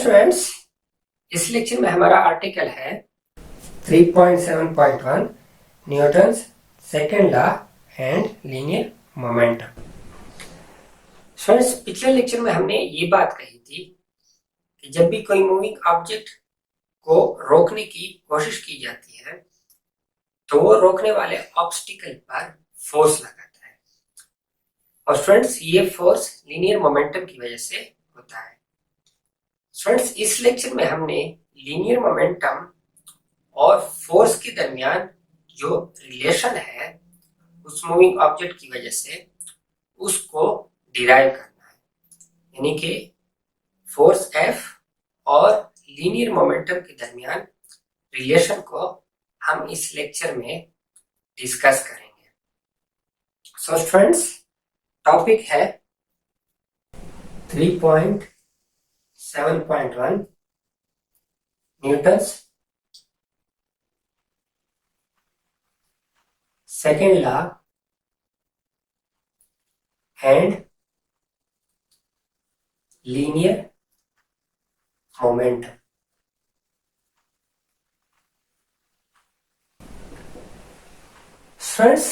Students, इस lecture में हमारा आर्टिकल है 3.7.1 Newton's second law and linear momentum. Students, पिछले लेक्चर में हमने ये बात कही थी कि जब भी कोई मूविंग ऑब्जेक्ट को रोकने की कोशिश की जाती है तो वो रोकने वाले ऑब्स्टिकल पर फोर्स लगाता है और स्टूडेंट्स ये फोर्स लीनियर मोमेंटम की वजह से होता है। स्टूडेंट्स, इस लेक्चर में हमने लीनियर मोमेंटम और फोर्स के दरमियान जो रिलेशन है उस मूविंग ऑब्जेक्ट की वजह से उसको डिराइव करना है, यानी कि फोर्स F और लीनियर मोमेंटम के दरमियान रिलेशन को हम इस लेक्चर में डिस्कस करेंगे। सो स्टूडेंट्स, टॉपिक है 3.7.1 Newton's second law and linear momentum. Friends,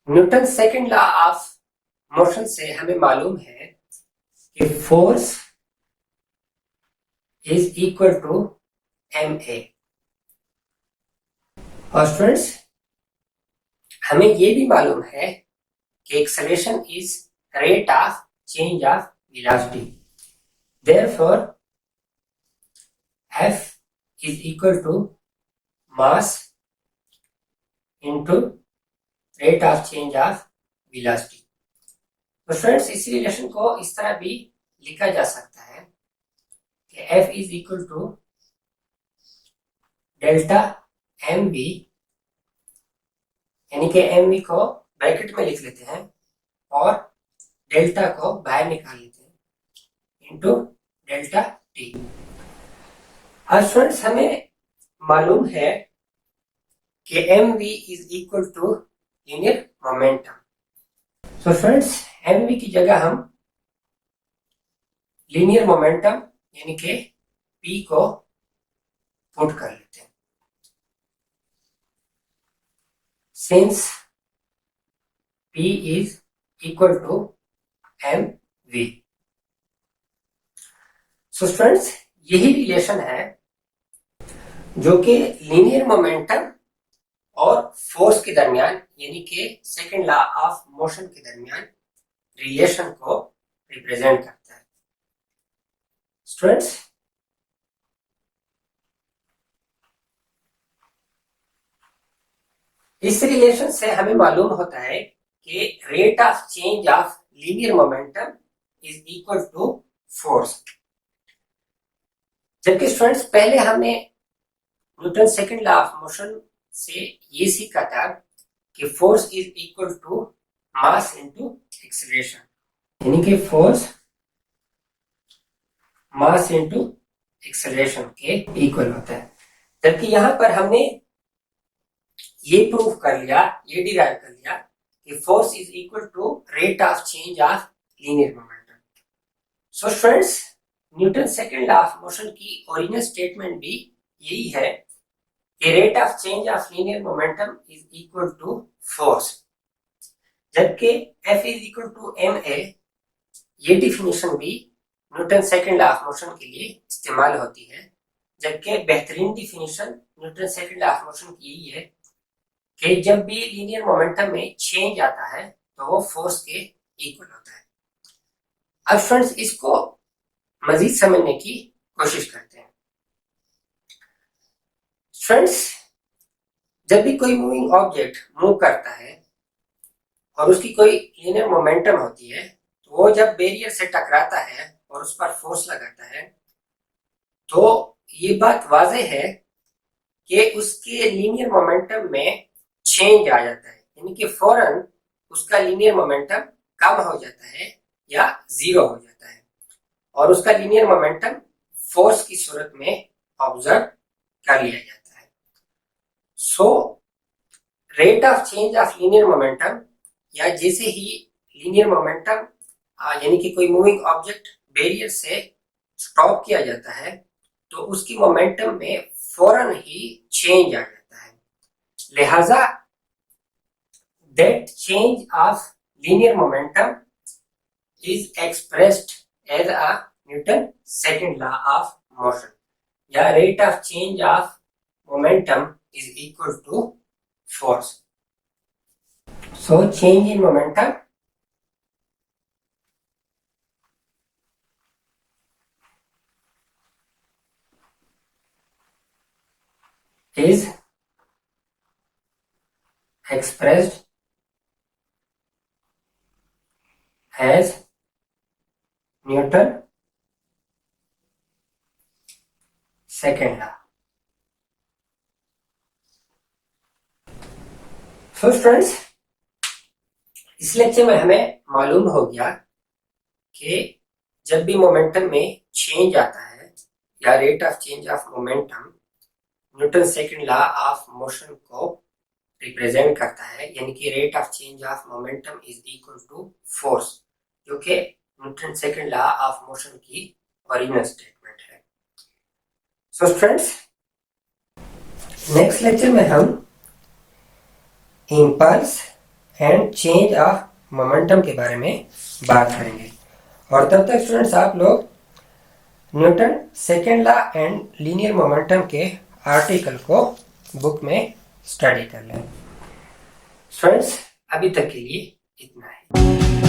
Newton second law of motion से हमें मालूम है कि force is equal to ma। और स्टूडेंट्स, हमें ये भी मालूम है कि acceleration is rate of change of velocity, therefore F is equal to mass into rate of change of velocity। तो फ्रेंड्स, इस रिलेशन को इस तरह भी लिखा जा सकता है कि F is equal to delta mv, यानी कि mv को ब्रैकेट में लिख लेते हैं और डेल्टा को बाहर निकाल लेते हैं इनटू डेल्टा t। अब स्टूडेंट्स, हमें मालूम है कि mv is equal to linear momentum. So friends, mv की जगह हम लीनियर मोमेंटम यानी कि p को पुट कर लेते हैं। Since p is equal to mv। So students, यही रिलेशन है जो कि लीनियर मोमेंटम और फोर्स के दरमियान यानी कि सेकेंड लॉ ऑफ मोशन के दरमियान रिलेशन को रिप्रेजेंट करता है। स्टूडेंट्स, इस रिलेशन से हमें मालूम होता है कि rate of change of linear momentum is equal to force. जबकि स्टूडेंट्स, पहले हमने Newton second law of motion से ये सीखा था कि force is equal to mass into acceleration, यानी कि फोर्स मास इनटू एक्सेलरेशन के इक्वल होता है। जबकि यहां पर हमने ये प्रूव कर लिया, ये डिराइव कर लिया कि force is equal to rate of change of linear momentum. So students, Newton second law of motion की ओरिजिनल स्टेटमेंट भी यही है कि rate of change of linear momentum is equal to force. जबकि F is equal to ma, ये definition भी Newton second law of motion के लिए इस्तेमाल होती है। जबकि बेहतरीन definition Newton second law of motion की यही है कि जब भी लीनियर मोमेंटम में चेंज आता है तो वो फोर्स के इक्वल होता है। अब फ्रेंड्स, इसको मजीद समझने की कोशिश करते हैं। फ्रेंड्स, जब भी कोई मूविंग ऑब्जेक्ट मूव करता है और उसकी कोई लीनियर मोमेंटम होती है तो वो जब बैरियर से टकराता है और उस पर फोर्स लगाता है तो ये बात वाज़ेह है कि उसके लीनियर मोमेंटम में चेंज आ जाता है, यानी कि फौरन उसका लीनियर मोमेंटम कम हो जाता है या जीरो हो जाता है और उसका लीनियर मोमेंटम फोर्स की सूरत में ऑब्जर्व कर लिया जाता है। So rate of change of linear momentum, या जैसे ही लीनियर मोमेंटम यानी कि कोई मूविंग ऑब्जेक्ट बैरियर से स्टॉप किया जाता है तो उसकी मोमेंटम में फौरन ही चेंज आ जाता है। लिहाजा that change of linear momentum is expressed as a Newton second law of motion या rate of change of momentum is equal to force. So change in momentum is expressed as Newton second law. So friends, इस lecture में हमें मालूम हो गया कि जब भी मोमेंटम में चेंज आता है या rate of change of momentum Newton second law of motion को रिप्रेजेंट करता है, यानी कि rate of change of momentum is equal to force, जो कि Newton second law of motion की ओरिजिनल स्टेटमेंट है। सो फ्रेंड्स, नेक्स्ट लेक्चर में हम impulse and change of momentum के बारे में बात करेंगे, और तब तक स्टूडेंट्स आप लोग Newton second law and linear momentum के आर्टिकल को बुक में स्टडी कर लें। फ्रेंड्स, अभी तक के लिए इतना है।